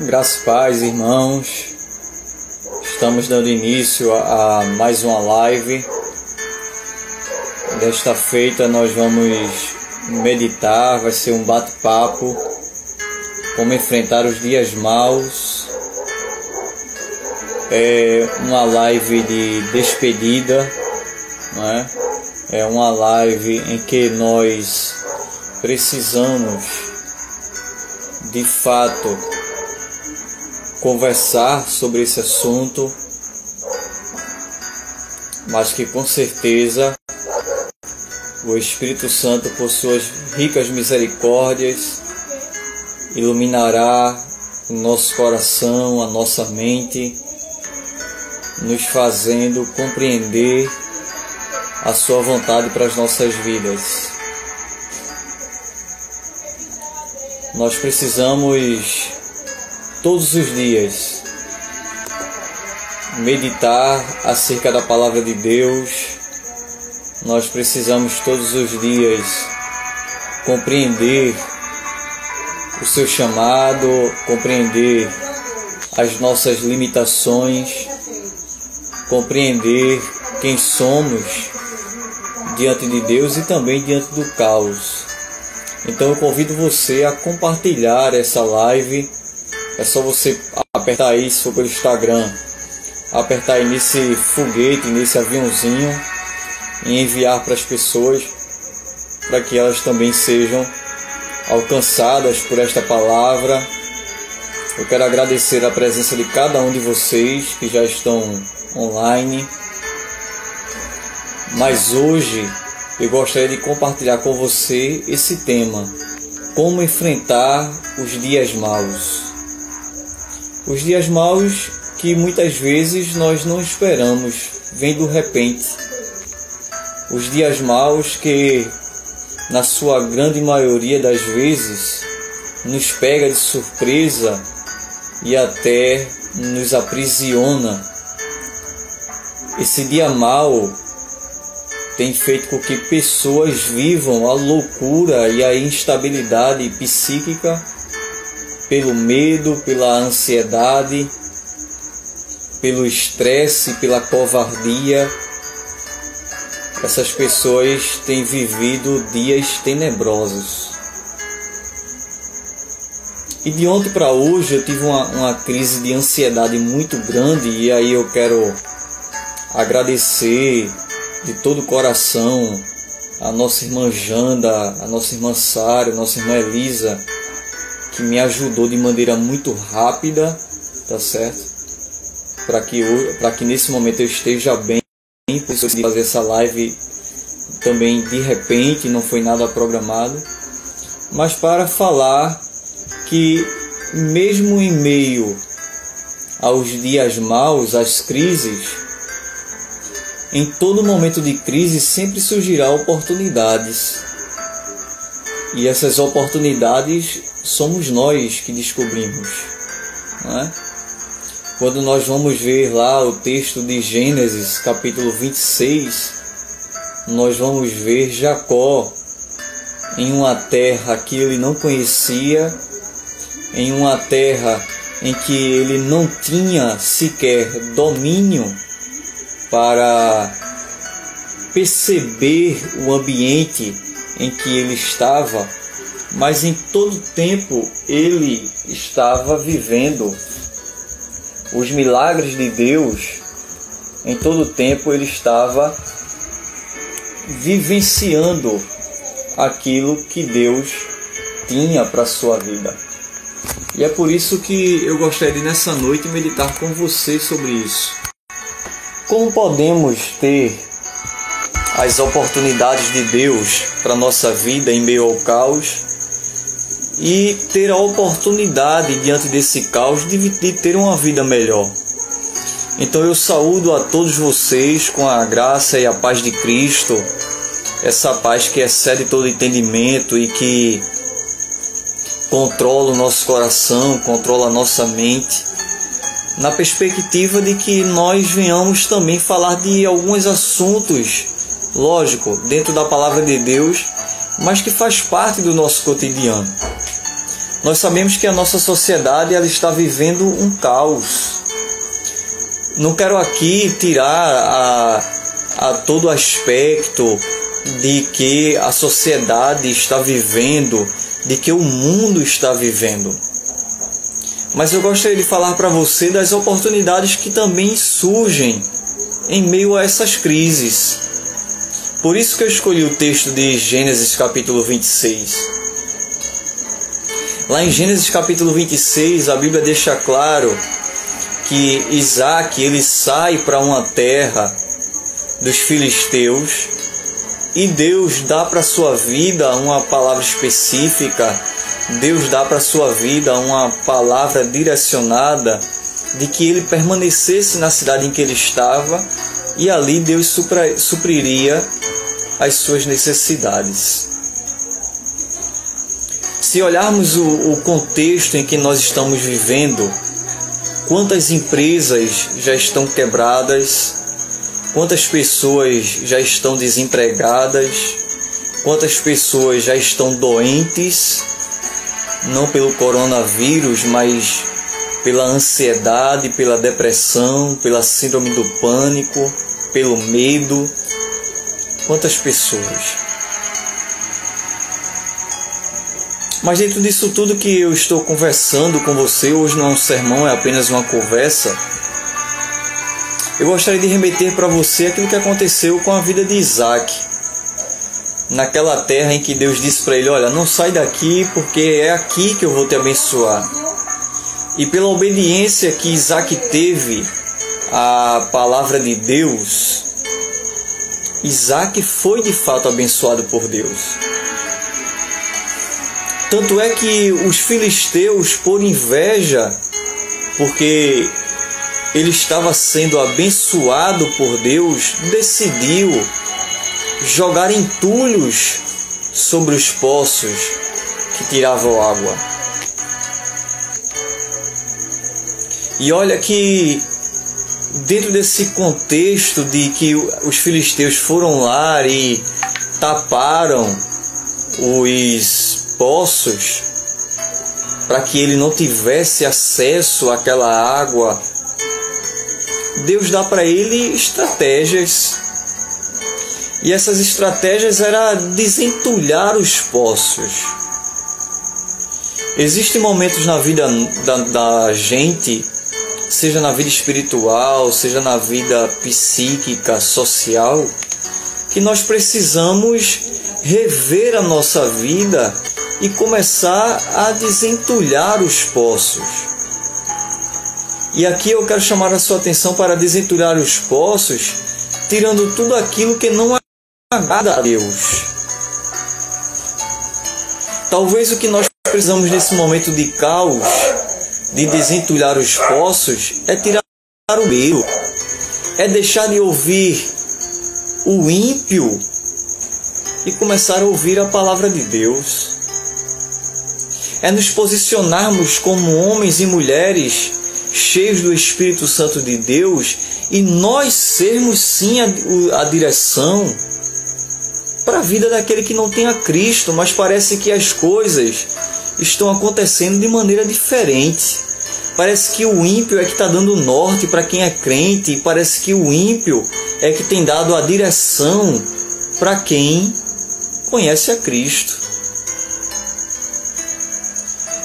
Graças e paz, irmãos. Estamos dando início a mais uma live. Desta feita nós vamos meditar, vai ser um bate-papo, como enfrentar os dias maus. É uma live de despedida, não é? É uma live em que nós precisamos, de fato, conversar sobre esse assunto, mas que com certeza o Espírito Santo, por suas ricas misericórdias, iluminará o nosso coração, a nossa mente, nos fazendo compreender a sua vontade para as nossas vidas. Nós precisamos todos os dias meditar acerca da palavra de Deus. Nós precisamos todos os dias compreender o seu chamado, compreender as nossas limitações, compreender quem somos diante de Deus e também diante do caos. Então eu convido você a compartilhar essa live. É só você apertar aí, se for pelo Instagram, apertar aí nesse foguete, nesse aviãozinho e enviar para as pessoas, para que elas também sejam alcançadas por esta palavra. Eu quero agradecer a presença de cada um de vocês que já estão online. Mas hoje eu gostaria de compartilhar com você esse tema: como enfrentar os dias maus. Os dias maus que muitas vezes nós não esperamos, vêm do repente. Os dias maus que, na sua grande maioria das vezes, nos pega de surpresa e até nos aprisiona. Esse dia mau tem feito com que pessoas vivam a loucura e a instabilidade psíquica pelo medo, pela ansiedade, pelo estresse, pela covardia. Essas pessoas têm vivido dias tenebrosos. E de ontem para hoje eu tive uma crise de ansiedade muito grande, e aí eu quero agradecer de todo o coração a nossa irmã Janda, a nossa irmã Sara, a nossa irmã Elisa, que me ajudou de maneira muito rápida, tá certo? Para que nesse momento eu esteja bem, por isso eu decidi fazer essa live também de repente, não foi nada programado, mas para falar que mesmo em meio aos dias maus, às crises, em todo momento de crise sempre surgirá oportunidades. E essas oportunidades somos nós que descobrimos, não é? Quando nós vamos ver lá o texto de Gênesis, capítulo 26, nós vamos ver Jacó em uma terra que ele não conhecia, em uma terra em que ele não tinha sequer domínio para perceber o ambiente em que ele estava, mas em todo tempo ele estava vivendo os milagres de Deus. Em todo tempo ele estava vivenciando aquilo que Deus tinha para a sua vida. E é por isso que eu gostaria de nessa noite meditar com você sobre isso. Como podemos ter as oportunidades de Deus para a nossa vida em meio ao caos e ter a oportunidade diante desse caos de ter uma vida melhor. Então eu saúdo a todos vocês com a graça e a paz de Cristo, essa paz que excede todo entendimento e que controla o nosso coração, controla a nossa mente, na perspectiva de que nós venhamos também falar de alguns assuntos, lógico, dentro da palavra de Deus, mas que faz parte do nosso cotidiano. Nós sabemos que a nossa sociedade ela está vivendo um caos. Não quero aqui tirar a todo aspecto de que a sociedade está vivendo, de que o mundo está vivendo. Mas eu gostaria de falar para você das oportunidades que também surgem em meio a essas crises. Por isso que eu escolhi o texto de Gênesis capítulo 26. Lá em Gênesis capítulo 26, a Bíblia deixa claro que Isaac ele sai para uma terra dos filisteus e Deus dá para a sua vida uma palavra específica, Deus dá para a sua vida uma palavra direcionada de que ele permanecesse na cidade em que ele estava e ali Deus supriria as suas necessidades. Se olharmos o contexto em que nós estamos vivendo, quantas empresas já estão quebradas, quantas pessoas já estão desempregadas, quantas pessoas já estão doentes, não pelo coronavírus, mas pela ansiedade, pela depressão, pela síndrome do pânico, pelo medo. Quantas pessoas? Mas dentro disso tudo que eu estou conversando com você, hoje não é um sermão, é apenas uma conversa, eu gostaria de remeter para você aquilo que aconteceu com a vida de Isaac. Naquela terra em que Deus disse para ele, olha, não sai daqui porque é aqui que eu vou te abençoar. E pela obediência que Isaac teve à palavra de Deus, Isaac foi de fato abençoado por Deus. Tanto é que os filisteus, por inveja, porque ele estava sendo abençoado por Deus, decidiu jogar entulhos sobre os poços que tiravam água. E olha que dentro desse contexto de que os filisteus foram lá e taparam os poços para que ele não tivesse acesso àquela água, Deus dá para ele estratégias. E essas estratégias era desentulhar os poços. Existem momentos na vida da gente, seja na vida espiritual, seja na vida psíquica, social, que nós precisamos rever a nossa vida e começar a desentulhar os poços. E aqui eu quero chamar a sua atenção para desentulhar os poços, tirando tudo aquilo que não agrada a Deus. Talvez o que nós precisamos nesse momento de caos, de desentulhar os poços, é tirar o medo, é deixar de ouvir o ímpio e começar a ouvir a palavra de Deus. É nos posicionarmos como homens e mulheres cheios do Espírito Santo de Deus e nós sermos sim a direção para a vida daquele que não tem a Cristo, mas parece que as coisas estão acontecendo de maneira diferente. Parece que o ímpio é que está dando norte para quem é crente, e parece que o ímpio é que tem dado a direção para quem conhece a Cristo.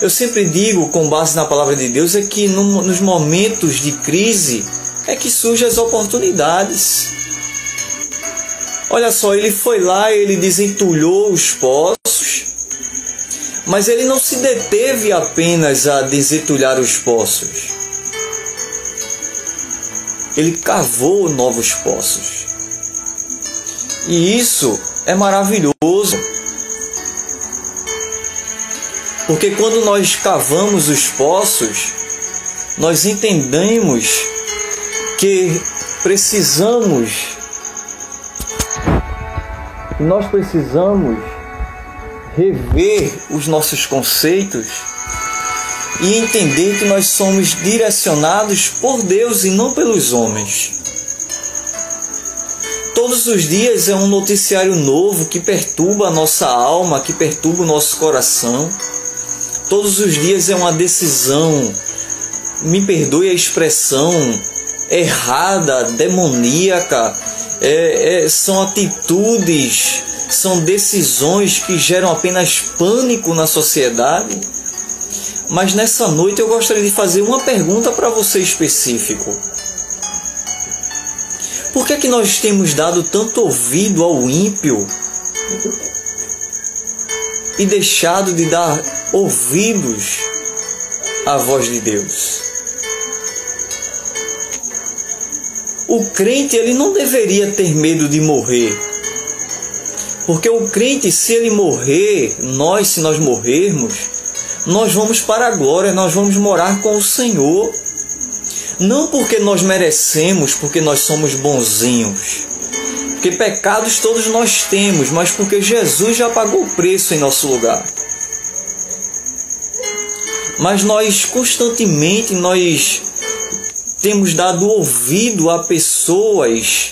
Eu sempre digo, com base na palavra de Deus, é que nos momentos de crise é que surgem as oportunidades. Olha só, ele foi lá, ele desentulhou os poços, mas ele não se deteve apenas a desentulhar os poços. Ele cavou novos poços. E isso é maravilhoso. Porque quando nós cavamos os poços, nós entendemos que nós precisamos rever os nossos conceitos e entender que nós somos direcionados por Deus e não pelos homens. Todos os dias é um noticiário novo que perturba a nossa alma, que perturba o nosso coração. Todos os dias é uma decisão, me perdoe a expressão, errada, demoníaca. São atitudes, são decisões que geram apenas pânico na sociedade. Mas nessa noite eu gostaria de fazer uma pergunta para você específico. Por que é que nós temos dado tanto ouvido ao ímpio e deixado de dar ouvidos à voz de Deus? O crente, ele não deveria ter medo de morrer. Porque o crente, se ele morrer, se nós morrermos, nós vamos para a glória, nós vamos morar com o Senhor. Não porque nós merecemos, porque nós somos bonzinhos. Porque pecados todos nós temos, mas porque Jesus já pagou o preço em nosso lugar. Mas nós constantemente temos dado ouvido a pessoas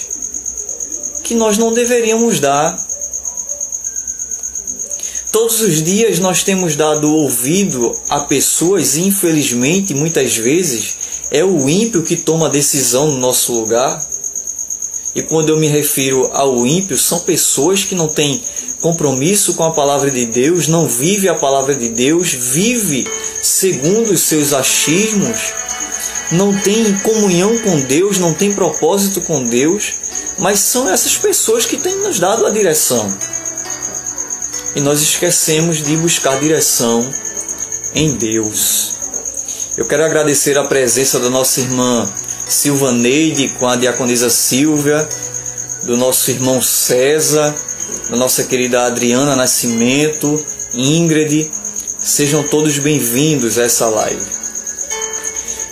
que nós não deveríamos dar. Todos os dias nós temos dado ouvido a pessoas, e infelizmente, muitas vezes, é o ímpio que toma a decisão no nosso lugar. E quando eu me refiro ao ímpio, são pessoas que não têm compromisso com a palavra de Deus, não vive a palavra de Deus, vive segundo os seus achismos, não tem comunhão com Deus, não tem propósito com Deus, mas são essas pessoas que têm nos dado a direção. E nós esquecemos de buscar direção em Deus. Eu quero agradecer a presença da nossa irmã Silvaneide com a diaconisa Silvia, do nosso irmão César, da nossa querida Adriana Nascimento, Ingrid. Sejam todos bem-vindos a essa live.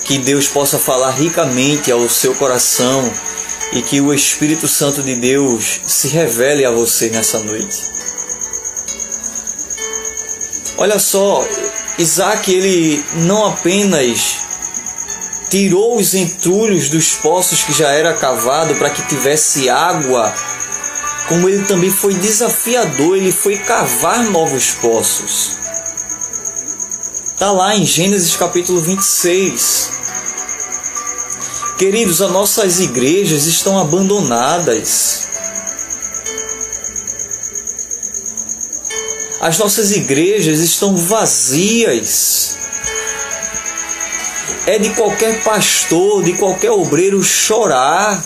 Que Deus possa falar ricamente ao seu coração e que o Espírito Santo de Deus se revele a você nessa noite. Olha só, Isaac, ele não apenas tirou os entulhos dos poços que já era cavado para que tivesse água, como ele também foi desafiador, ele foi cavar novos poços. Está lá em Gênesis capítulo 26. Queridos, as nossas igrejas estão abandonadas. As nossas igrejas estão vazias. É de qualquer pastor, de qualquer obreiro chorar.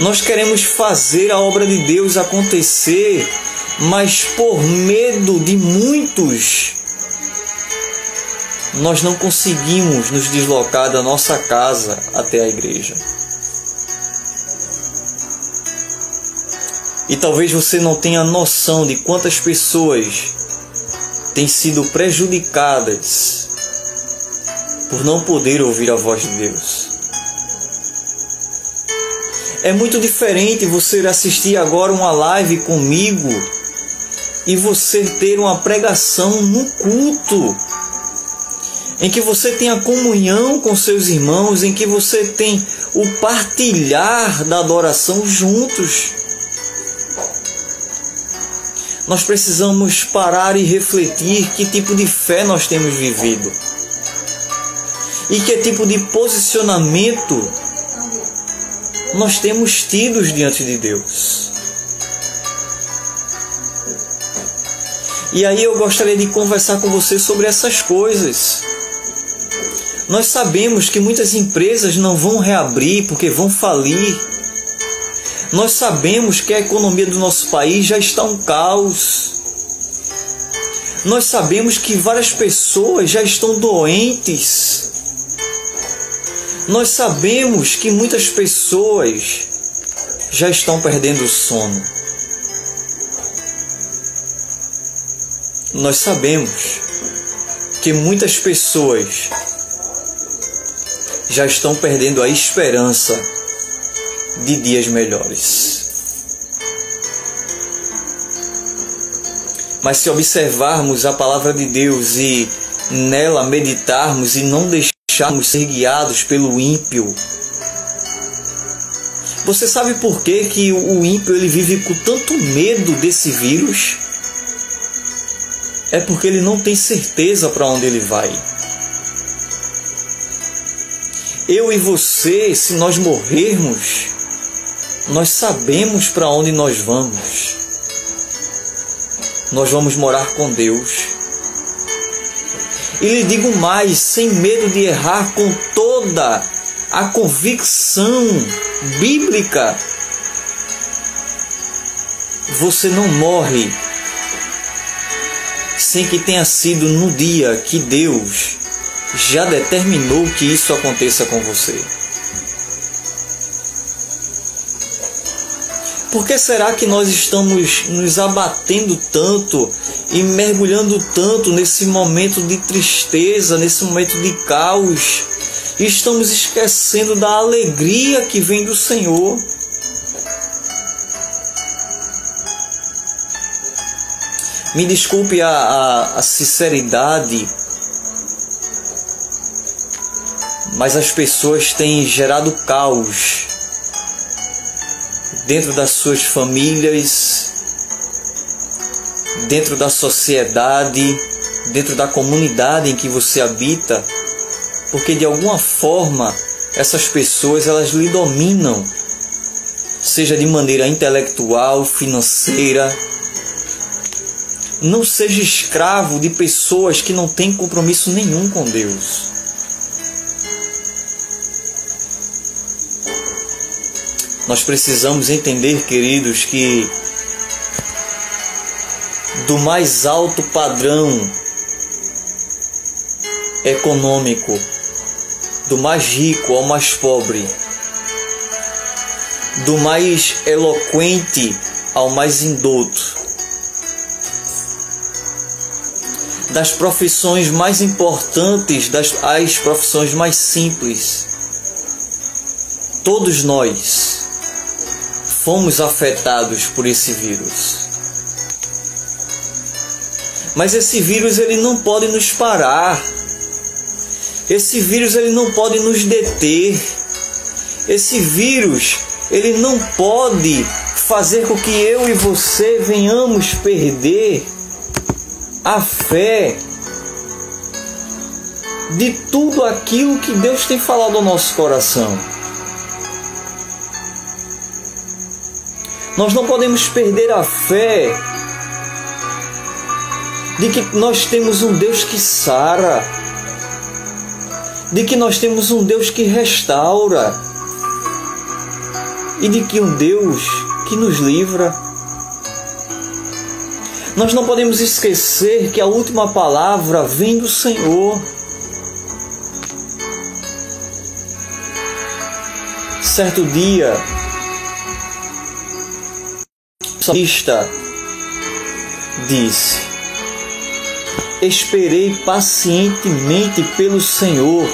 Nós queremos fazer a obra de Deus acontecer, mas por medo de muitos, nós não conseguimos nos deslocar da nossa casa até a igreja. E talvez você não tenha noção de quantas pessoas têm sido prejudicadas por não poder ouvir a voz de Deus. É muito diferente você assistir agora uma live comigo e você ter uma pregação no culto, em que você tem a comunhão com seus irmãos, em que você tem o partilhar da adoração juntos. Nós precisamos parar e refletir que tipo de fé nós temos vivido e que tipo de posicionamento nós temos tido diante de Deus. E aí eu gostaria de conversar com você sobre essas coisas. Nós sabemos que muitas empresas não vão reabrir porque vão falir. Nós sabemos que a economia do nosso país já está um caos. Nós sabemos que várias pessoas já estão doentes. Nós sabemos que muitas pessoas já estão perdendo o sono. Nós sabemos que muitas pessoas já estão perdendo a esperança de dias melhores. Mas se observarmos a palavra de Deus e nela meditarmos e não deixarmos ser guiados pelo ímpio, você sabe por que o ímpio ele vive com tanto medo desse vírus? É porque ele não tem certeza para onde ele vai. Eu e você, se nós morrermos, nós sabemos para onde nós vamos. Nós vamos morar com Deus. E lhe digo mais, sem medo de errar, com toda a convicção bíblica, você não morre sem que tenha sido no dia que Deus já determinou que isso aconteça com você. Por que será que nós estamos nos abatendo tanto e mergulhando tanto nesse momento de tristeza, nesse momento de caos, e estamos esquecendo da alegria que vem do Senhor? Me desculpe a sinceridade, mas as pessoas têm gerado caos dentro das suas famílias, dentro da sociedade, dentro da comunidade em que você habita, porque de alguma forma essas pessoas elas lhe dominam, seja de maneira intelectual, financeira. Não seja escravo de pessoas que não têm compromisso nenhum com Deus. Nós precisamos entender, queridos, que do mais alto padrão econômico, do mais rico ao mais pobre, do mais eloquente ao mais indouto, das profissões mais importantes às profissões mais simples, todos nós fomos afetados por esse vírus. Mas esse vírus ele não pode nos parar. Esse vírus ele não pode nos deter. Esse vírus ele não pode fazer com que eu e você venhamos perder a fé de tudo aquilo que Deus tem falado ao nosso coração. Nós não podemos perder a fé de que nós temos um Deus que sara, de que nós temos um Deus que restaura e de que um Deus que nos livra. Nós não podemos esquecer que a última palavra vem do Senhor. Certo dia, o salmista disse: esperei pacientemente pelo Senhor.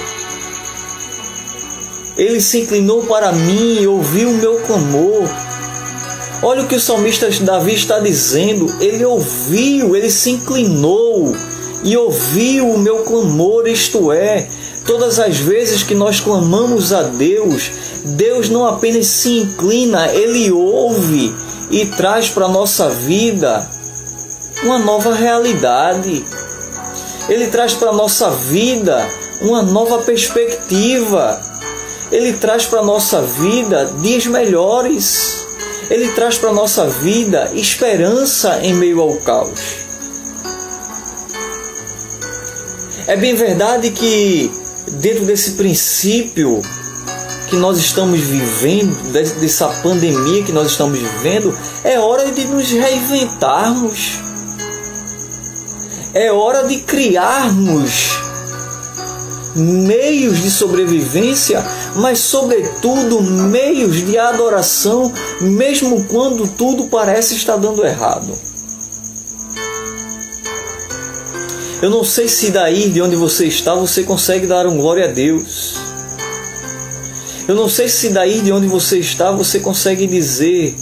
Ele se inclinou para mim e ouviu o meu clamor. Olha o que o salmista Davi está dizendo. Ele ouviu, ele se inclinou e ouviu o meu clamor, isto é, todas as vezes que nós clamamos a Deus, Deus não apenas se inclina, Ele ouve e traz para a nossa vida uma nova realidade. Ele traz para a nossa vida uma nova perspectiva. Ele traz para a nossa vida dias melhores. Ele traz para a nossa vida esperança em meio ao caos. É bem verdade que dentro desse princípio que nós estamos vivendo, dessa pandemia que nós estamos vivendo, é hora de nos reinventarmos. É hora de criarmos meios de sobrevivência, mas sobretudo meios de adoração, mesmo quando tudo parece estar dando errado. Eu não sei se daí de onde você está você consegue dar um glória a Deus. Eu não sei se daí de onde você está você consegue dizer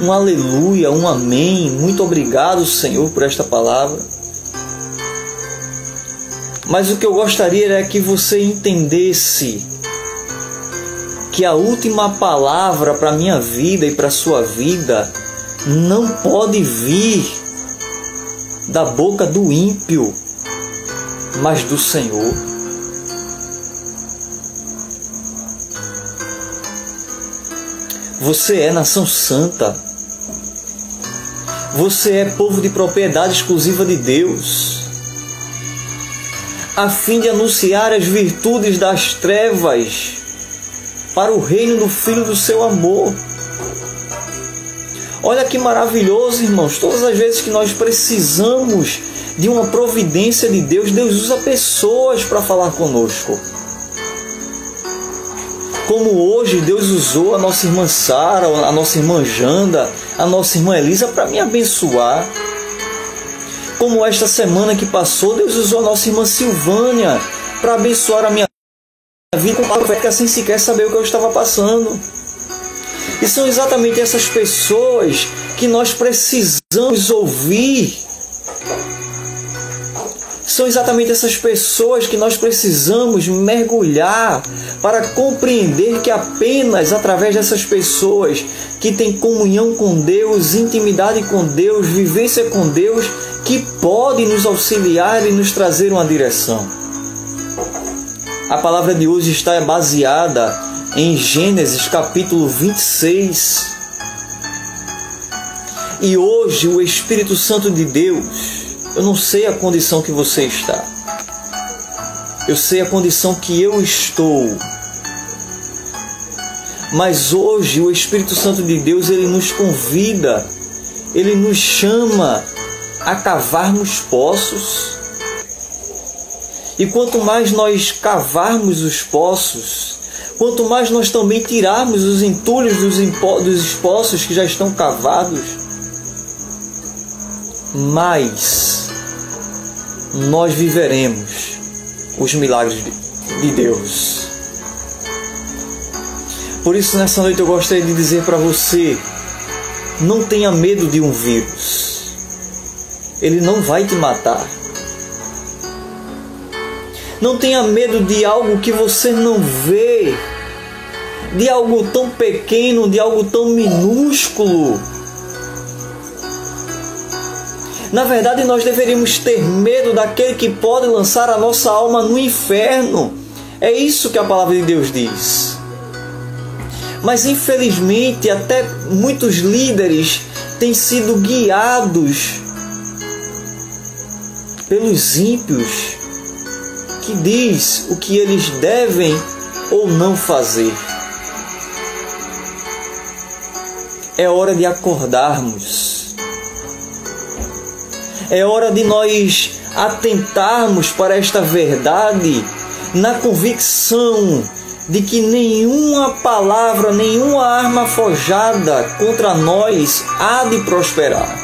um aleluia, um amém, muito obrigado, Senhor, por esta palavra. Mas o que eu gostaria era que você entendesse que a última palavra para a minha vida e para a sua vida não pode vir da boca do ímpio, mas do Senhor. Você é nação santa. Você é povo de propriedade exclusiva de Deus, a fim de anunciar as virtudes das trevas para o reino do Filho do seu amor. Olha que maravilhoso, irmãos. Todas as vezes que nós precisamos de uma providência de Deus, Deus usa pessoas para falar conosco. Como hoje Deus usou a nossa irmã Sara, a nossa irmã Janda, a nossa irmã Elisa para me abençoar. Como esta semana que passou, Deus usou a nossa irmã Silvânia para abençoar a minha vida com profética sem sequer saber o que eu estava passando. E são exatamente essas pessoas que nós precisamos ouvir. São exatamente essas pessoas que nós precisamos mergulhar para compreender que apenas através dessas pessoas que têm comunhão com Deus, intimidade com Deus, vivência com Deus, que pode nos auxiliar e nos trazer uma direção. A palavra de hoje está baseada em Gênesis capítulo 26. E hoje o Espírito Santo de Deus, eu não sei a condição que você está, eu sei a condição que eu estou, mas hoje o Espírito Santo de Deus, ele nos convida, ele nos chama a cavarmos poços. E quanto mais nós cavarmos os poços, quanto mais nós também tirarmos os entulhos dos poços que já estão cavados, mais nós viveremos os milagres de Deus. Por isso, nessa noite eu gostaria de dizer para você: não tenha medo de um vírus. Ele não vai te matar. Não tenha medo de algo que você não vê, de algo tão pequeno, de algo tão minúsculo. Na verdade, nós deveríamos ter medo daquele que pode lançar a nossa alma no inferno. É isso que a palavra de Deus diz. Mas infelizmente, até muitos líderes têm sido guiados pelos ímpios, que diz o que eles devem ou não fazer. É hora de acordarmos. É hora de nós atentarmos para esta verdade na convicção de que nenhuma palavra, nenhuma arma forjada contra nós há de prosperar.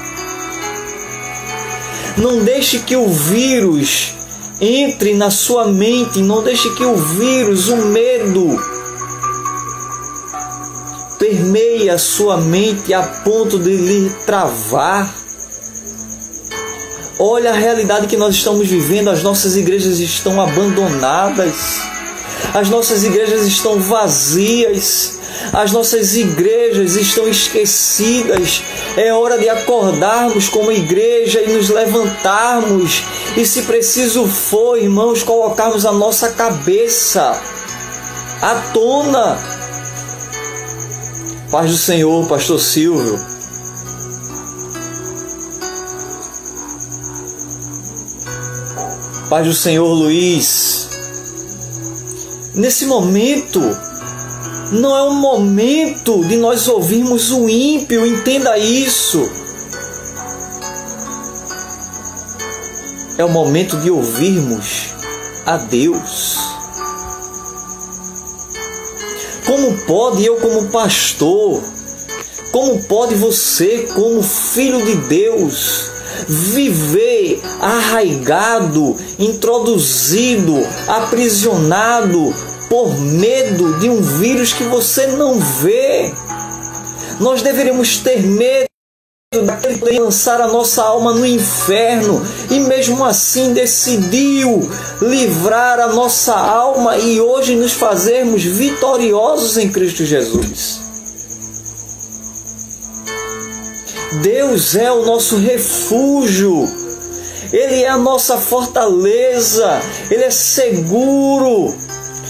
Não deixe que o vírus entre na sua mente, não deixe que o vírus, o medo, permeia a sua mente a ponto de lhe travar. Olha a realidade que nós estamos vivendo. As nossas igrejas estão abandonadas. As nossas igrejas estão vazias. As nossas igrejas estão esquecidas. É hora de acordarmos como igreja e nos levantarmos. E se preciso for, irmãos, colocarmos a nossa cabeça à tona. Paz do Senhor, pastor Silvio. Paz do Senhor, Luiz. Nesse momento, não é um momento de nós ouvirmos o ímpio, entenda isso. É o momento de ouvirmos a Deus. Como pode eu como pastor, como pode você como filho de Deus, viver arraigado, introduzido, aprisionado por medo de um vírus que você não vê? Nós deveríamos ter medo daquele que lançar a nossa alma no inferno e mesmo assim decidiu livrar a nossa alma e hoje nos fazermos vitoriosos em Cristo Jesus. Deus é o nosso refúgio, Ele é a nossa fortaleza, Ele é seguro,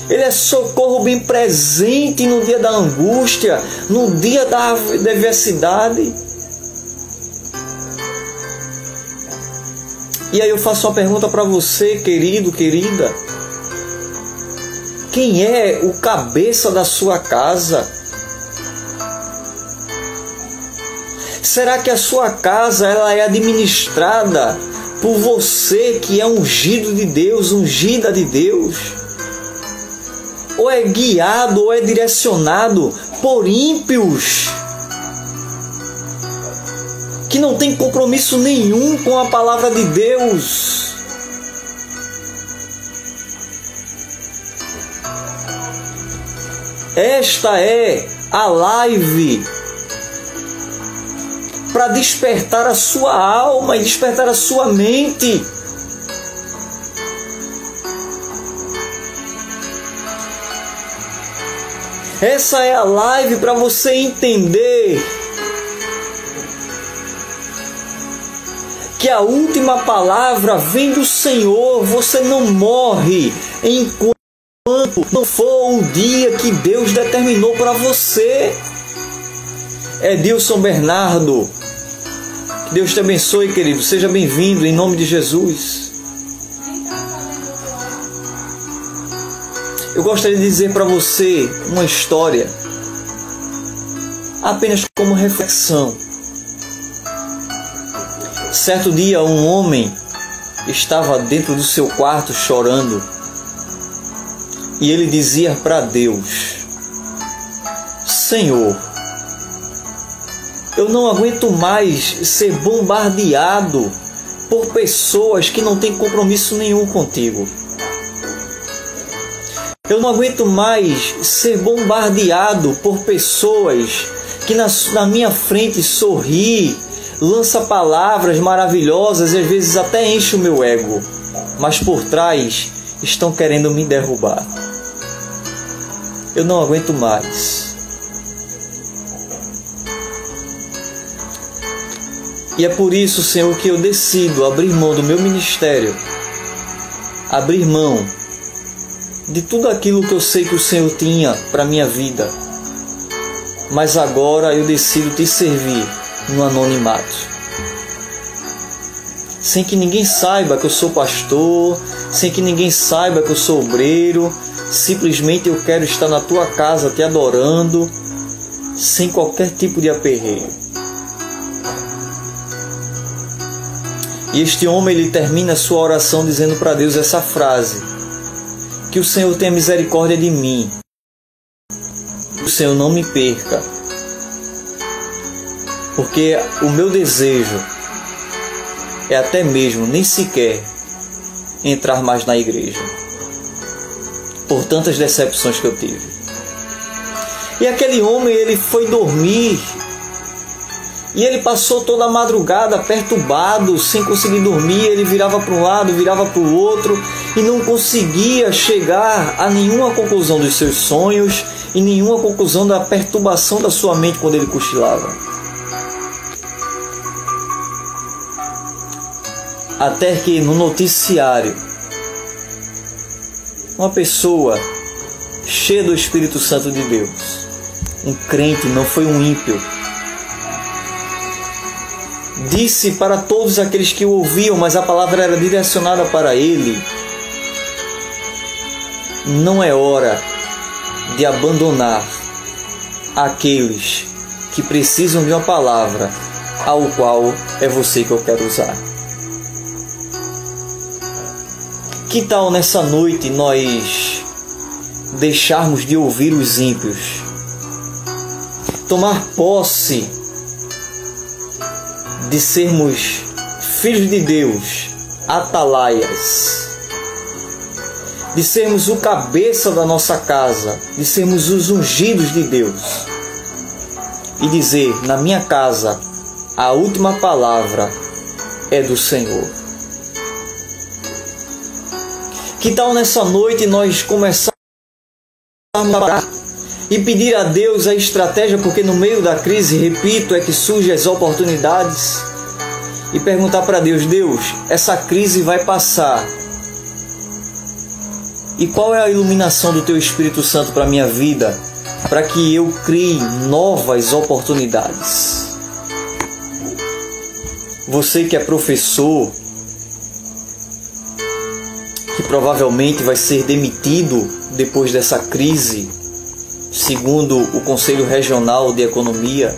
Ele é socorro bem presente no dia da angústia, no dia da adversidade. E aí eu faço uma pergunta para você, querido, querida. Quem é o cabeça da sua casa? Será que a sua casa ela é administrada por você que é ungido de Deus, ungida de Deus? Ou é guiado, ou é direcionado por ímpios que não tem compromisso nenhum com a palavra de Deus? Esta é a live para despertar a sua alma e despertar a sua mente. Essa é a live para você entender que a última palavra vem do Senhor. Você não morre enquanto não for o dia que Deus determinou para você. Edilson Bernardo, que Deus te abençoe, querido. Seja bem-vindo em nome de Jesus. Eu gostaria de dizer para você uma história, apenas como reflexão. Certo dia, um homem estava dentro do seu quarto chorando e ele dizia para Deus: Senhor, eu não aguento mais ser bombardeado por pessoas que não têm compromisso nenhum contigo. Eu não aguento mais ser bombardeado por pessoas que na minha frente sorri, lança palavras maravilhosas e às vezes até enche o meu ego, mas por trás estão querendo me derrubar. Eu não aguento mais. E é por isso, Senhor, que eu decido abrir mão do meu ministério, abrir mão de tudo aquilo que eu sei que o Senhor tinha para a minha vida. Mas agora eu decido te servir no anonimato. Sem que ninguém saiba que eu sou pastor, sem que ninguém saiba que eu sou obreiro. Simplesmente eu quero estar na tua casa te adorando, sem qualquer tipo de aperreio. E este homem, ele termina a sua oração dizendo para Deus essa frase: que o Senhor tenha misericórdia de mim, que o Senhor não me perca, porque o meu desejo é até mesmo nem sequer entrar mais na igreja, por tantas decepções que eu tive. E aquele homem, ele foi dormir. E ele passou toda a madrugada perturbado, sem conseguir dormir. Ele virava para um lado, virava para o outro e não conseguia chegar a nenhuma conclusão dos seus sonhos e nenhuma conclusão da perturbação da sua mente quando ele cochilava. Até que no noticiário, uma pessoa cheia do Espírito Santo de Deus, um crente, não foi um ímpio, disse para todos aqueles que o ouviam, mas a palavra era direcionada para ele: não é hora de abandonar aqueles que precisam de uma palavra, ao qual é você que eu quero usar. Que tal nessa noite nós deixarmos de ouvir os ímpios, tomar posse de sermos filhos de Deus, atalaias, de sermos o cabeça da nossa casa, de sermos os ungidos de Deus, e dizer: na minha casa a última palavra é do Senhor. Que tal nessa noite nós começarmos a orar e pedir a Deus a estratégia, porque no meio da crise, repito, é que surgem as oportunidades, e perguntar para Deus: Deus, essa crise vai passar, e qual é a iluminação do Teu Espírito Santo para a minha vida, para que eu crie novas oportunidades? Você que é professor, que provavelmente vai ser demitido depois dessa crise, segundo o Conselho Regional de Economia.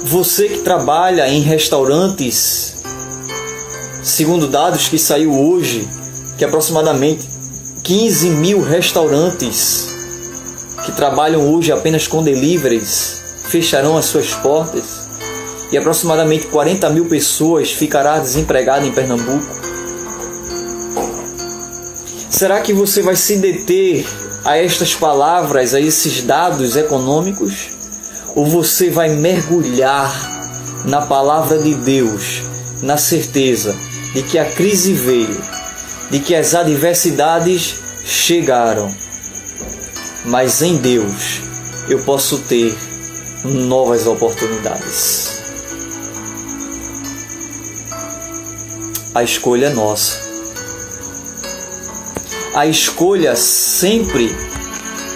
Você que trabalha em restaurantes, segundo dados que saiu hoje, que aproximadamente 15 mil restaurantes que trabalham hoje apenas com deliveries fecharão as suas portas, e aproximadamente 40 mil pessoas ficarão desempregadas em Pernambuco. Será que você vai se deter a estas palavras, a esses dados econômicos? Ou você vai mergulhar na palavra de Deus, na certeza de que a crise veio, de que as adversidades chegaram, mas em Deus eu posso ter novas oportunidades? A escolha é nossa. A escolha sempre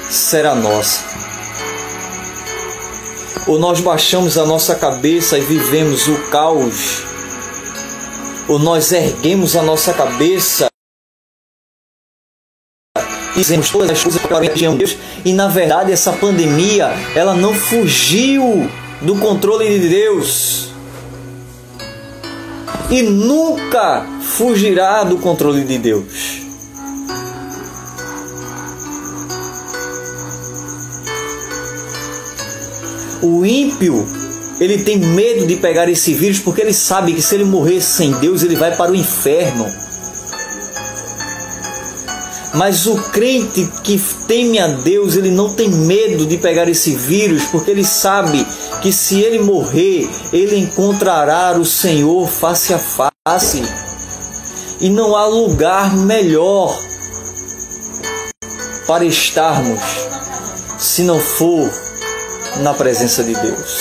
será nossa. Ou nós baixamos a nossa cabeça e vivemos o caos, ou nós erguemos a nossa cabeça e dizemos todas as coisas para Deus, e na verdade essa pandemia, ela não fugiu do controle de Deus e nunca fugirá do controle de Deus. O ímpio, ele tem medo de pegar esse vírus porque ele sabe que se ele morrer sem Deus, ele vai para o inferno. Mas o crente que teme a Deus, ele não tem medo de pegar esse vírus, porque ele sabe que se ele morrer, ele encontrará o Senhor face a face. E não há lugar melhor para estarmos se não for na presença de Deus.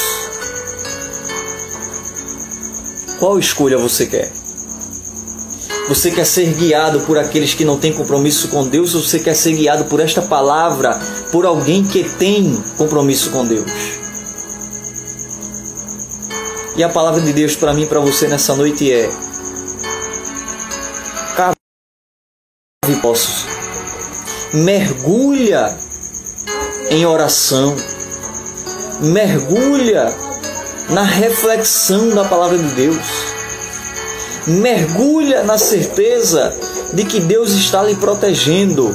Qual escolha você quer? Você quer ser guiado por aqueles que não têm compromisso com Deus, ou você quer ser guiado por esta palavra, por alguém que tem compromisso com Deus? E a palavra de Deus para mim e para você nessa noite é: cave poços, mergulha em oração, mergulha na reflexão da palavra de Deus, mergulha na certeza de que Deus está lhe protegendo,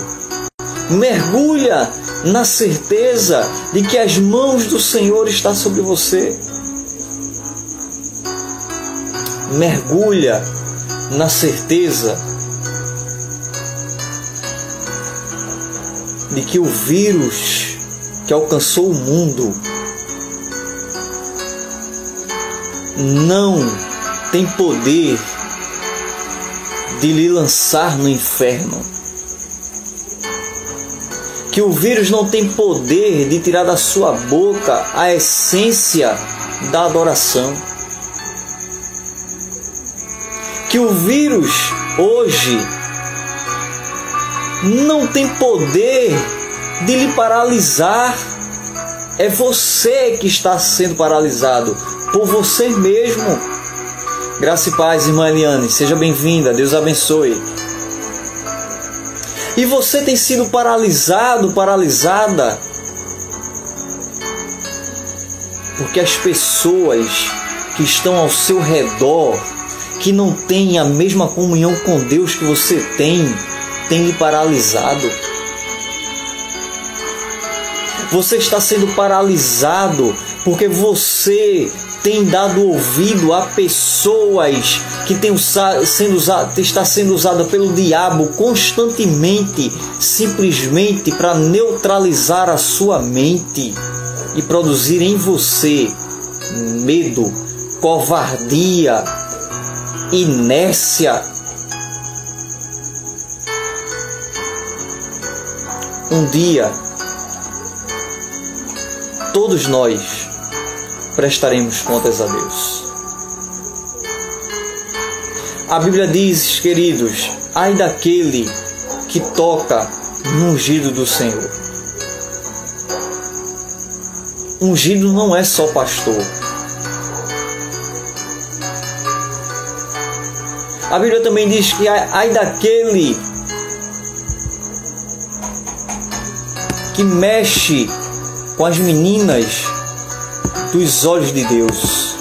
mergulha na certeza de que as mãos do Senhor estão sobre você, mergulha na certeza de que o vírus que alcançou o mundo não tem poder de lhe lançar no inferno. Que o vírus não tem poder de tirar da sua boca a essência da adoração. Que o vírus hoje não tem poder de lhe paralisar. É você que está sendo paralisado por você mesmo. Graça e paz, irmã Eliane, seja bem-vinda, Deus abençoe. E você tem sido paralisado, paralisada, porque as pessoas que estão ao seu redor, que não têm a mesma comunhão com Deus que você tem lhe paralisado. Você está sendo paralisado porque você tem dado ouvido a pessoas que está sendo usada pelo diabo constantemente, simplesmente para neutralizar a sua mente e produzir em você medo, covardia, inércia. Um dia, todos nós prestaremos contas a Deus. A Bíblia diz, queridos, ai daquele que toca no ungido do Senhor. Ungido não é só pastor. A Bíblia também diz que ai daquele que mexe com as meninas dos olhos de Deus.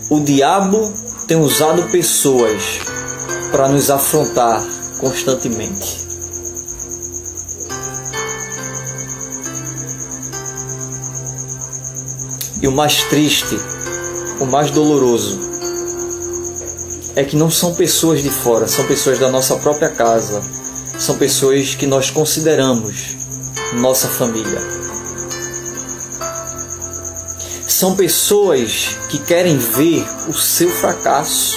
O diabo tem usado pessoas para nos afrontar constantemente. E o mais triste, o mais doloroso, é que não são pessoas de fora, são pessoas da nossa própria casa, são pessoas que nós consideramos nossa família. São pessoas que querem ver o seu fracasso.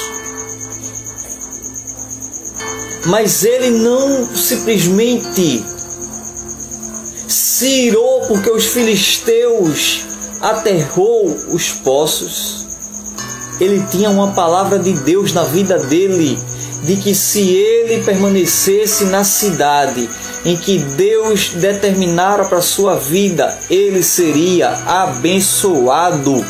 Mas ele não simplesmente se irou porque os filisteus aterrou os poços. Ele tinha uma palavra de Deus na vida dele, de que se ele permanecesse na cidade em que Deus determinara para a sua vida, ele seria abençoado.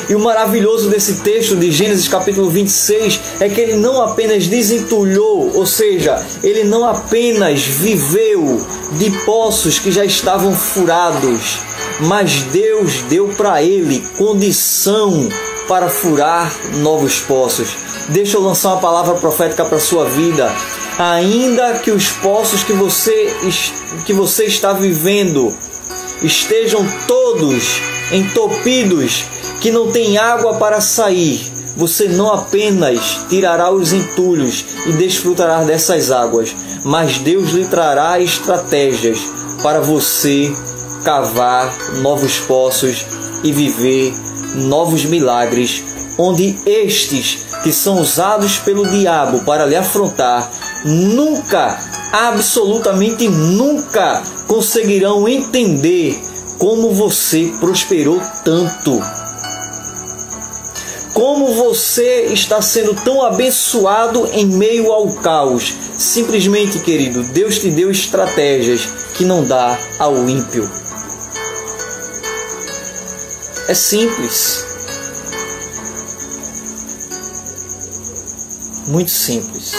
E o maravilhoso desse texto de Gênesis capítulo 26 é que ele não apenas desentulhou, ou seja, ele não apenas viveu de poços que já estavam furados, mas Deus deu para ele condição para furar novos poços. Deixa eu lançar uma palavra profética para a sua vida. Ainda que os poços que você está vivendo estejam todos entopidos, que não tem água para sair, você não apenas tirará os entulhos e desfrutará dessas águas, mas Deus lhe trará estratégias para você cavar novos poços e viver novos milagres, onde estes que são usados pelo diabo para lhe afrontar nunca, absolutamente nunca conseguirão entender como você prosperou tanto, como você está sendo tão abençoado em meio ao caos. Simplesmente, querido, Deus te deu estratégias que não dá ao ímpio. É simples. Muito simples.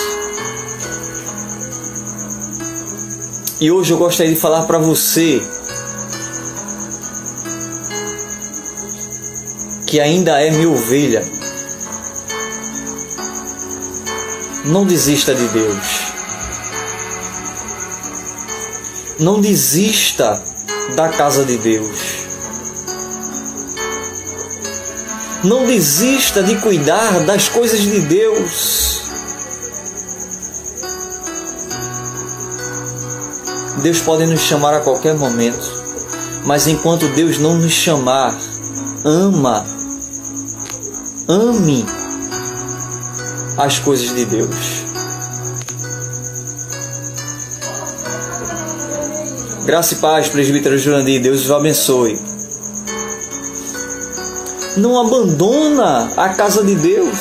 E hoje eu gostaria de falar para você que ainda é minha ovelha. Não desista de Deus. Não desista da casa de Deus. Não desista de cuidar das coisas de Deus. Deus pode nos chamar a qualquer momento, mas enquanto Deus não nos chamar, ame as coisas de Deus. Graça e paz, presbítero Jurandir, Deus os abençoe. Não abandona a casa de Deus,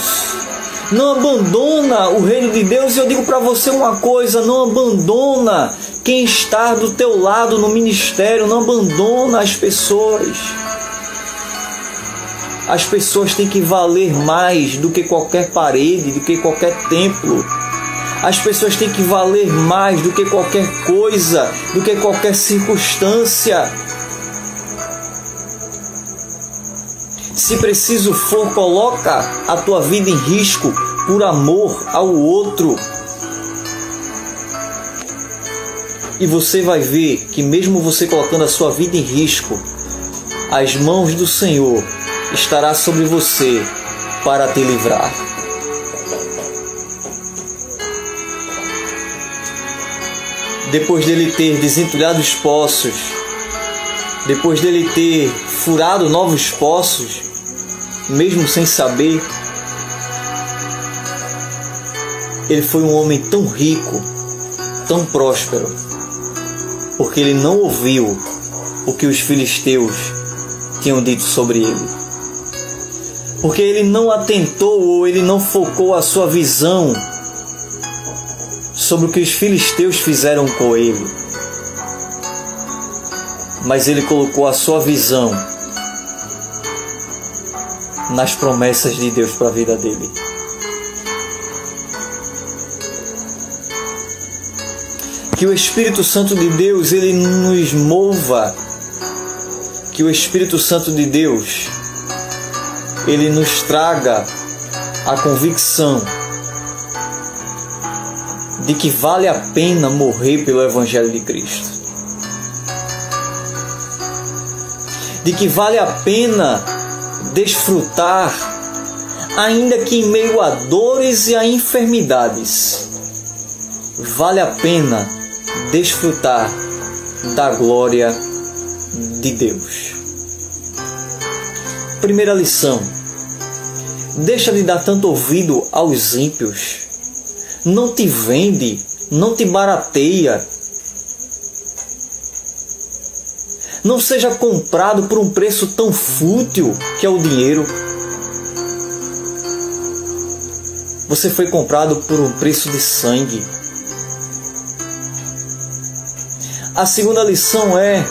não abandona o reino de Deus. E eu digo para você uma coisa: não abandona quem está do teu lado no ministério, não abandona as pessoas. As pessoas têm que valer mais do que qualquer parede, do que qualquer templo. As pessoas têm que valer mais do que qualquer coisa, do que qualquer circunstância. Se preciso for, coloca a tua vida em risco por amor ao outro. E você vai ver que mesmo você colocando a sua vida em risco, as mãos do Senhor estará sobre você para te livrar. Depois dele ter desentulhado os poços, depois dele ter furado novos poços, mesmo sem saber, ele foi um homem tão rico, tão próspero, porque ele não ouviu o que os filisteus tinham dito sobre ele. Porque ele não atentou ou ele não focou a sua visão sobre o que os filisteus fizeram com ele. Mas ele colocou a sua visão nas promessas de Deus para a vida dele. Que o Espírito Santo de Deus, ele nos mova. Que o Espírito Santo de Deus, ele nos traga a convicção de que vale a pena morrer pelo Evangelho de Cristo. De que vale a pena desfrutar, ainda que em meio a dores e a enfermidades, vale a pena desfrutar da glória de Deus. Primeira lição: deixa de dar tanto ouvido aos ímpios. Não te vende, não te barateia. Não seja comprado por um preço tão fútil que é o dinheiro. Você foi comprado por um preço de sangue. A segunda lição é: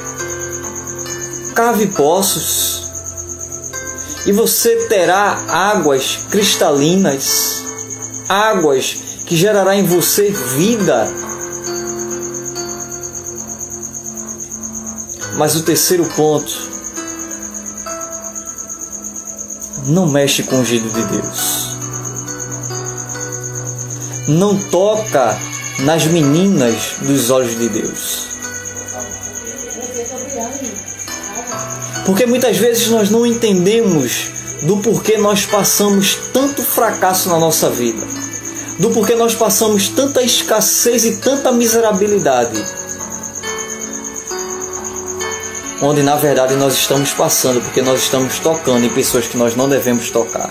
cave poços e você terá águas cristalinas, águas que gerará em você vida. Mas o terceiro ponto: não mexe com o ungido de Deus. Não toca nas meninas dos olhos de Deus. Porque muitas vezes nós não entendemos do porquê nós passamos tanto fracasso na nossa vida, do porquê nós passamos tanta escassez e tanta miserabilidade, onde na verdade nós estamos passando porque nós estamos tocando em pessoas que nós não devemos tocar.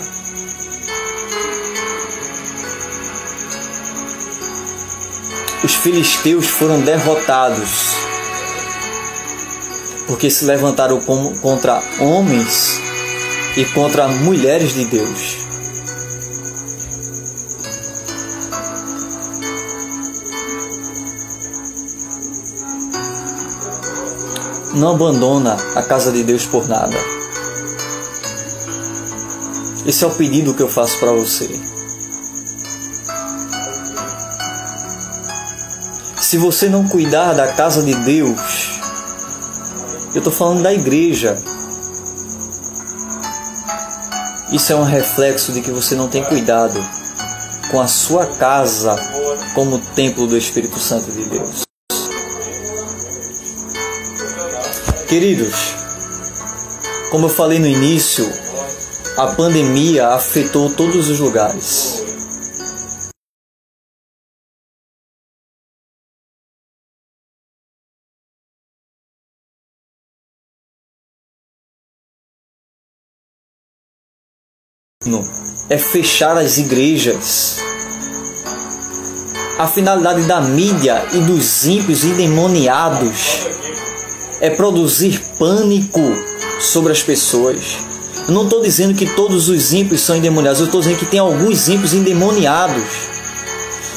Os filisteus foram derrotados porque se levantaram contra homens e contra mulheres de Deus. Não abandona a casa de Deus por nada. Esse é o pedido que eu faço para você. Se você não cuidar da casa de Deus, eu estou falando da igreja, isso é um reflexo de que você não tem cuidado com a sua casa como templo do Espírito Santo de Deus. Queridos, como eu falei no início, a pandemia afetou todos os lugares. é fechar as igrejas. A finalidade da mídia e dos ímpios endemoniados é produzir pânico sobre as pessoas. Eu não estou dizendo que todos os ímpios são endemoniados, eu estou dizendo que tem alguns ímpios endemoniados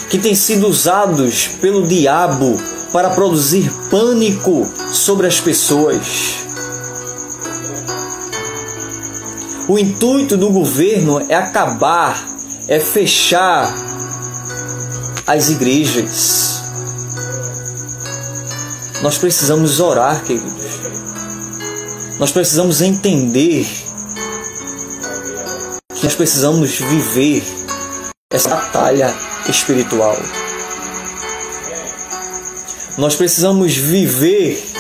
que têm sido usados pelo diabo para produzir pânico sobre as pessoas. O intuito do governo é acabar, é fechar as igrejas. Nós precisamos orar, queridos. Nós precisamos entender que nós precisamos viver essa batalha espiritual. Nós precisamos viver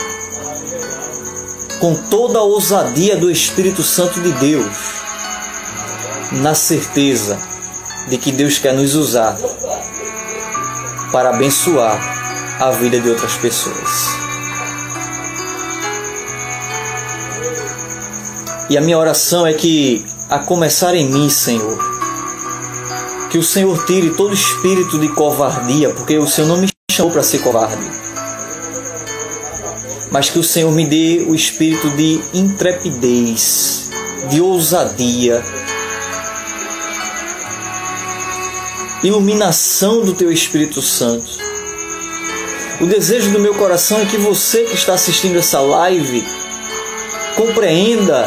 com toda a ousadia do Espírito Santo de Deus, na certeza de que Deus quer nos usar para abençoar a vida de outras pessoas. E a minha oração é que, a começar em mim, Senhor, que o Senhor tire todo espírito de covardia, porque o Senhor não me chamou para ser covarde, mas que o Senhor me dê o espírito de intrepidez, de ousadia, iluminação do Teu Espírito Santo. O desejo do meu coração é que você que está assistindo essa live compreenda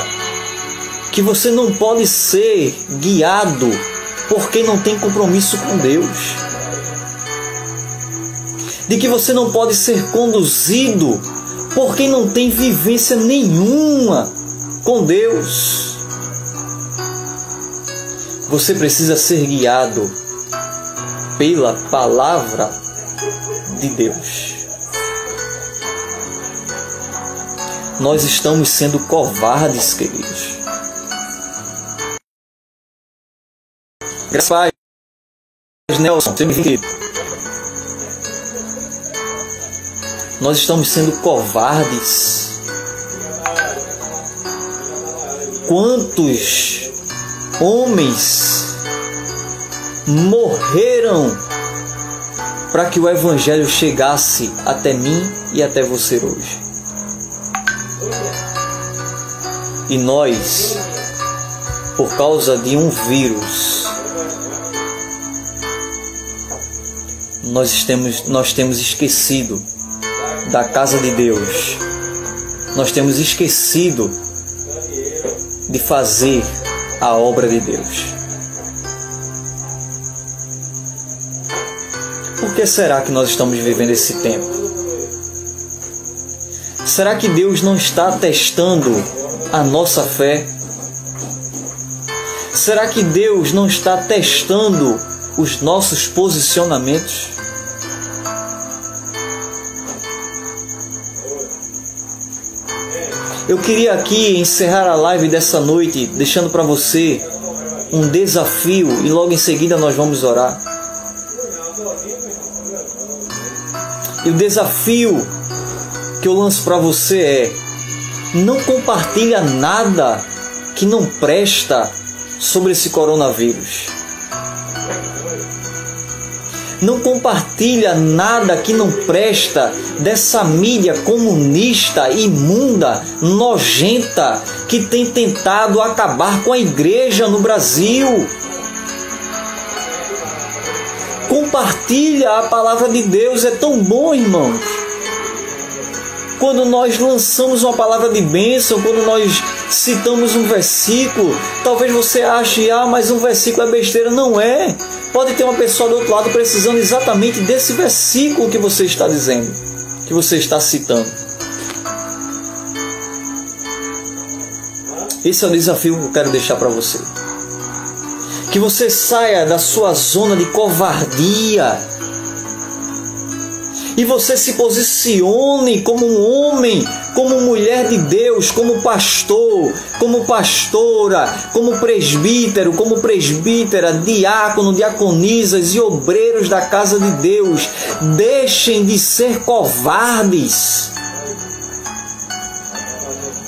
que você não pode ser guiado por quem não tem compromisso com Deus, de que você não pode ser conduzido por quem não tem vivência nenhuma com Deus. Você precisa ser guiado pela palavra de Deus. Nós estamos sendo covardes, queridos. Graças a Deus, Nelson, nós estamos sendo covardes. Quantos homens morreram para que o Evangelho chegasse até mim e até você hoje? E nós, por causa de um vírus, nós temos esquecido da casa de Deus. Nós temos esquecido de fazer a obra de Deus. Por que será que nós estamos vivendo esse tempo? Será que Deus não está testando a nossa fé? Será que Deus não está testando os nossos posicionamentos? Eu queria aqui encerrar a live dessa noite deixando para você um desafio e logo em seguida nós vamos orar. E o desafio que eu lanço para você é: não compartilha nada que não presta sobre esse coronavírus. Não compartilha nada que não presta dessa mídia comunista, imunda, nojenta, que tem tentado acabar com a igreja no Brasil. Compartilha a palavra de Deus, é tão bom, irmãos. Quando nós lançamos uma palavra de bênção, quando nós citamos um versículo, talvez você ache, mas um versículo é besteira. Não é. Pode ter uma pessoa do outro lado precisando exatamente desse versículo que você está dizendo, que você está citando. Esse é o desafio que eu quero deixar para você. Que você saia da sua zona de covardia e você se posicione como um homem, como mulher de Deus, como pastor, como pastora, como presbítero, como presbítera, diácono, diaconisas e obreiros da casa de Deus. Deixem de ser covardes.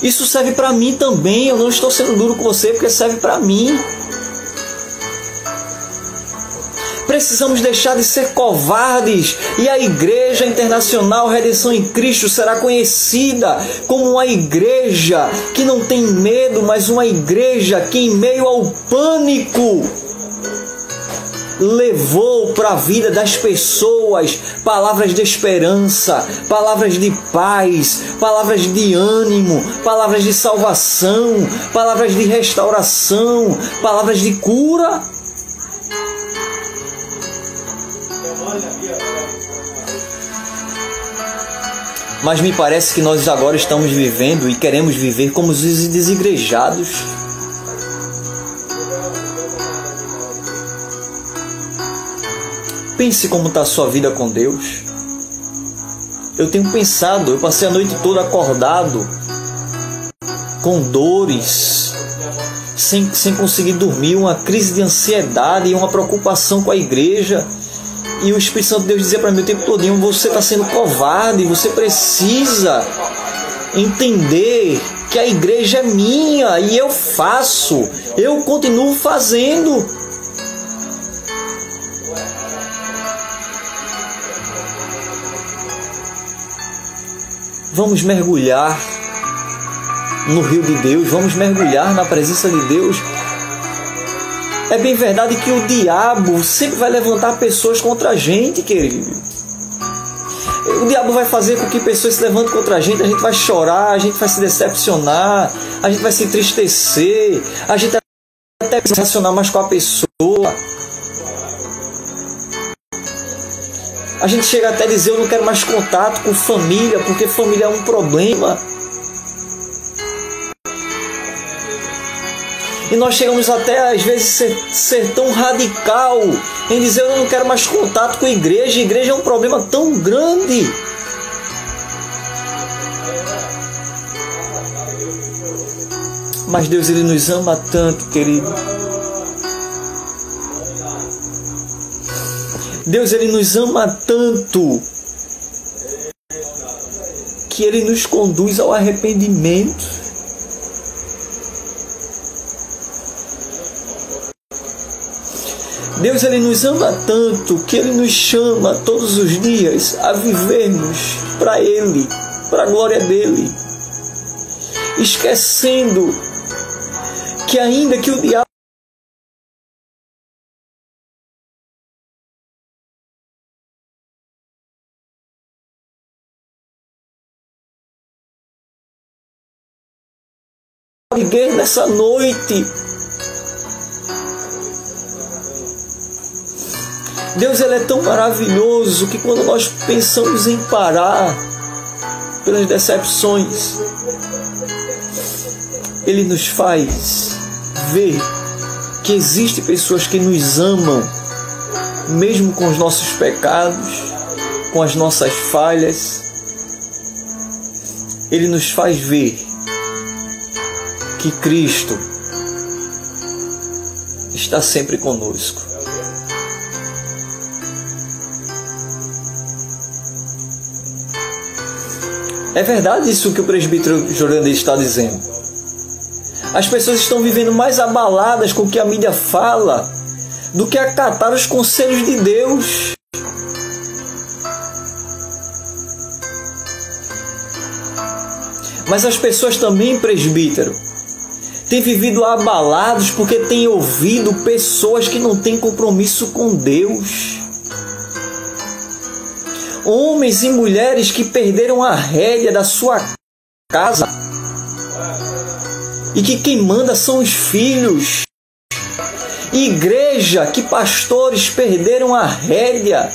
Isso serve para mim também. Eu não estou sendo duro com você porque serve para mim. precisamos deixar de ser covardes e a Igreja Internacional Redenção em Cristo será conhecida como uma igreja que não tem medo, mas uma igreja que em meio ao pânico levou para a vida das pessoas palavras de esperança, palavras de paz, palavras de ânimo, palavras de salvação, palavras de restauração, palavras de cura. Mas me parece que nós agora estamos vivendo e queremos viver como os desigrejados. Pense como está a sua vida com Deus. Eu tenho pensado, eu passei a noite toda acordado, com dores, sem conseguir dormir, uma crise de ansiedade e uma preocupação com a igreja. E o Espírito Santo de Deus dizia para mim o tempo todinho: você está sendo covarde, você precisa entender que a igreja é minha e eu faço, eu continuo fazendo. Vamos mergulhar no rio de Deus, vamos mergulhar na presença de Deus. É bem verdade que o diabo sempre vai levantar pessoas contra a gente, querido. O diabo vai fazer com que pessoas se levantem contra a gente vai chorar, a gente vai se decepcionar, a gente vai se entristecer, a gente até vai se relacionar mais com a pessoa. A gente chega até a dizer: eu não quero mais contato com família, porque família é um problema. E nós chegamos até, às vezes, ser tão radical em dizer: eu não quero mais contato com a igreja. A igreja é um problema tão grande. Mas Deus, Ele nos ama tanto, querido. Deus, Ele nos ama tanto que Ele nos conduz ao arrependimento. Deus, Ele nos ama tanto que Ele nos chama todos os dias a vivermos para Ele, para a glória dEle, esquecendo que ainda que o diabo liguei nessa noite, Deus, Ele é tão maravilhoso que quando nós pensamos em parar pelas decepções, Ele nos faz ver que existem pessoas que nos amam, mesmo com os nossos pecados, com as nossas falhas. Ele nos faz ver que Cristo está sempre conosco. É verdade isso que o presbítero Jurandir está dizendo. As pessoas estão vivendo mais abaladas com o que a mídia fala do que acatar os conselhos de Deus. Mas as pessoas também, presbítero, têm vivido abalados porque têm ouvido pessoas que não têm compromisso com Deus. Homens e mulheres que perderam a rédea da sua casa e que quem manda são os filhos. Igreja que pastores perderam a rédea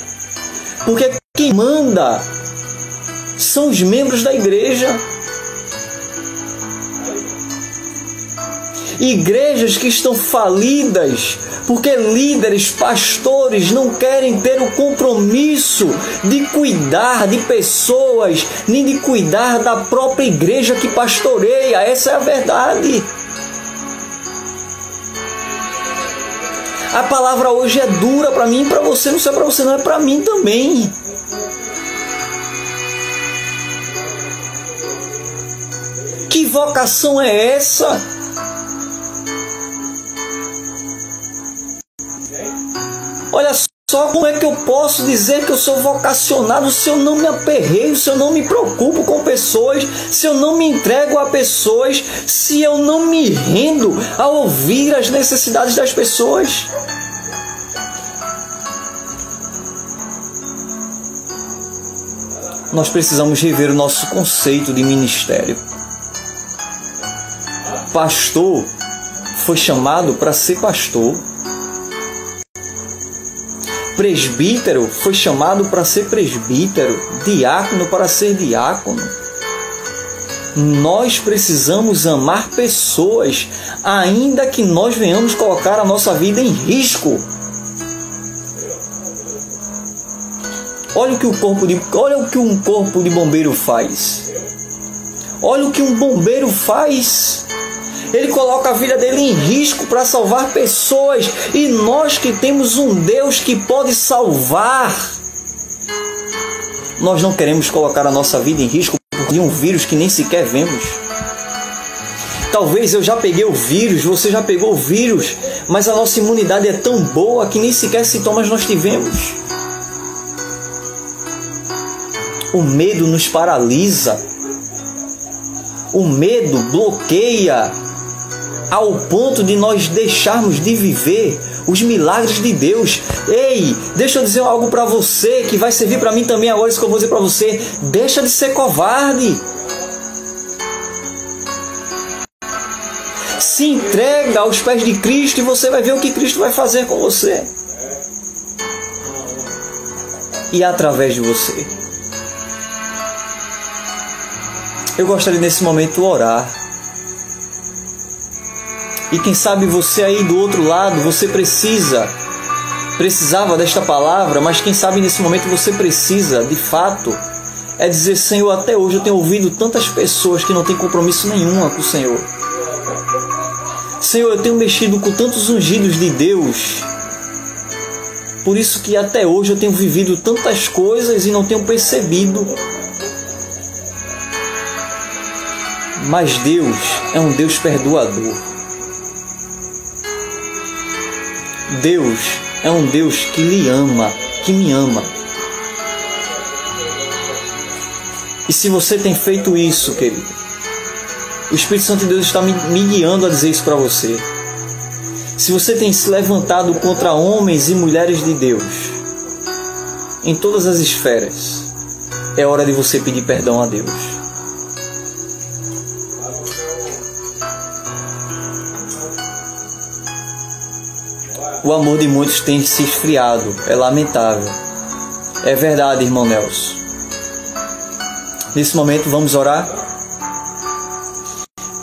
porque quem manda são os membros da igreja. Igrejas que estão falidas porque líderes, pastores não querem ter o compromisso de cuidar de pessoas, nem de cuidar da própria igreja que pastoreia. Essa é a verdade. A palavra hoje é dura para mim e para você. Não só para você, não, é para mim também. Que vocação é essa? Olha só. só, como é que eu posso dizer que eu sou vocacionado se eu não me aperreio, se eu não me preocupo com pessoas, se eu não me entrego a pessoas, se eu não me rendo a ouvir as necessidades das pessoas? Nós precisamos rever o nosso conceito de ministério. Pastor foi chamado para ser pastor. Presbítero foi chamado para ser presbítero. Diácono para ser diácono. Nós precisamos amar pessoas, ainda que nós venhamos colocar a nossa vida em risco. Olha o que um corpo de bombeiro faz. Olha o que um bombeiro faz. Ele coloca a vida dele em risco para salvar pessoas. E nós que temos um Deus que pode salvar, nós não queremos colocar a nossa vida em risco por um vírus que nem sequer vemos. Talvez eu já peguei o vírus, você já pegou o vírus, mas a nossa imunidade é tão boa que nem sequer sintomas nós tivemos. O medo nos paralisa. O medo bloqueia ao ponto de nós deixarmos de viver os milagres de Deus. Ei, deixa eu dizer algo para você que vai servir para mim também agora, isso que eu vou dizer para você. Deixa de ser covarde. Se entrega aos pés de Cristo e você vai ver o que Cristo vai fazer com você. E através de você. Eu gostaria nesse momento orar. E quem sabe você aí do outro lado, você precisava desta palavra, mas quem sabe nesse momento você precisa, de fato, é dizer: Senhor, até hoje eu tenho ouvido tantas pessoas que não têm compromisso nenhum com o Senhor. Senhor, eu tenho mexido com tantos ungidos de Deus, por isso que até hoje eu tenho vivido tantas coisas e não tenho percebido. Mas Deus é um Deus perdoador. Deus é um Deus que lhe ama, que me ama. E se você tem feito isso, querido, o Espírito Santo de Deus está me guiando a dizer isso para você. Se você tem se levantado contra homens e mulheres de Deus, em todas as esferas, é hora de você pedir perdão a Deus. O amor de muitos tem se esfriado, é lamentável. É verdade, irmão Nelson. Nesse momento vamos orar.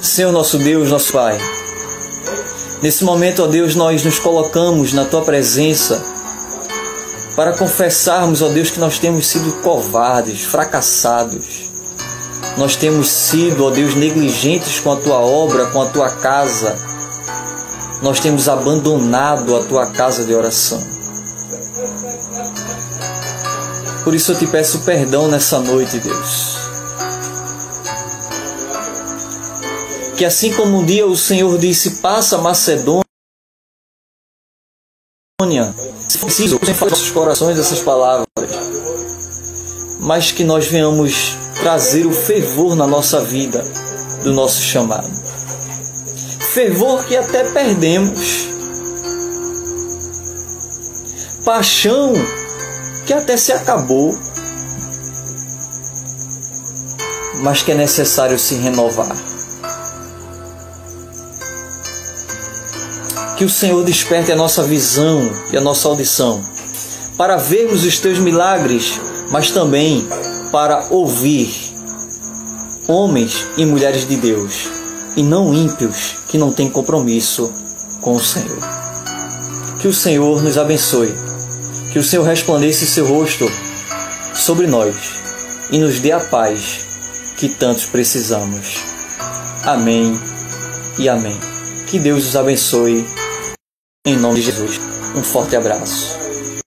Senhor nosso Deus, nosso Pai, nesse momento, ó Deus, nós nos colocamos na Tua presença para confessarmos, ó Deus, que nós temos sido covardes, fracassados. Nós temos sido, ó Deus, negligentes com a Tua obra, com a Tua casa. Nós temos abandonado a Tua casa de oração. Por isso eu te peço perdão nessa noite, Deus. Que assim como um dia o Senhor disse: passa Macedônia, se for preciso, sem falar nossos corações essas palavras, mas que nós venhamos trazer o fervor na nossa vida do nosso chamado. Fervor que até perdemos, paixão que até se acabou, mas que é necessário se renovar. Que o Senhor desperte a nossa visão e a nossa audição para vermos os Teus milagres, mas também para ouvir homens e mulheres de Deus, e não ímpios que não têm compromisso com o Senhor. Que o Senhor nos abençoe, que o Senhor resplandeça seu rosto sobre nós e nos dê a paz que tantos precisamos. Amém e amém. Que Deus os abençoe, em nome de Jesus. Um forte abraço.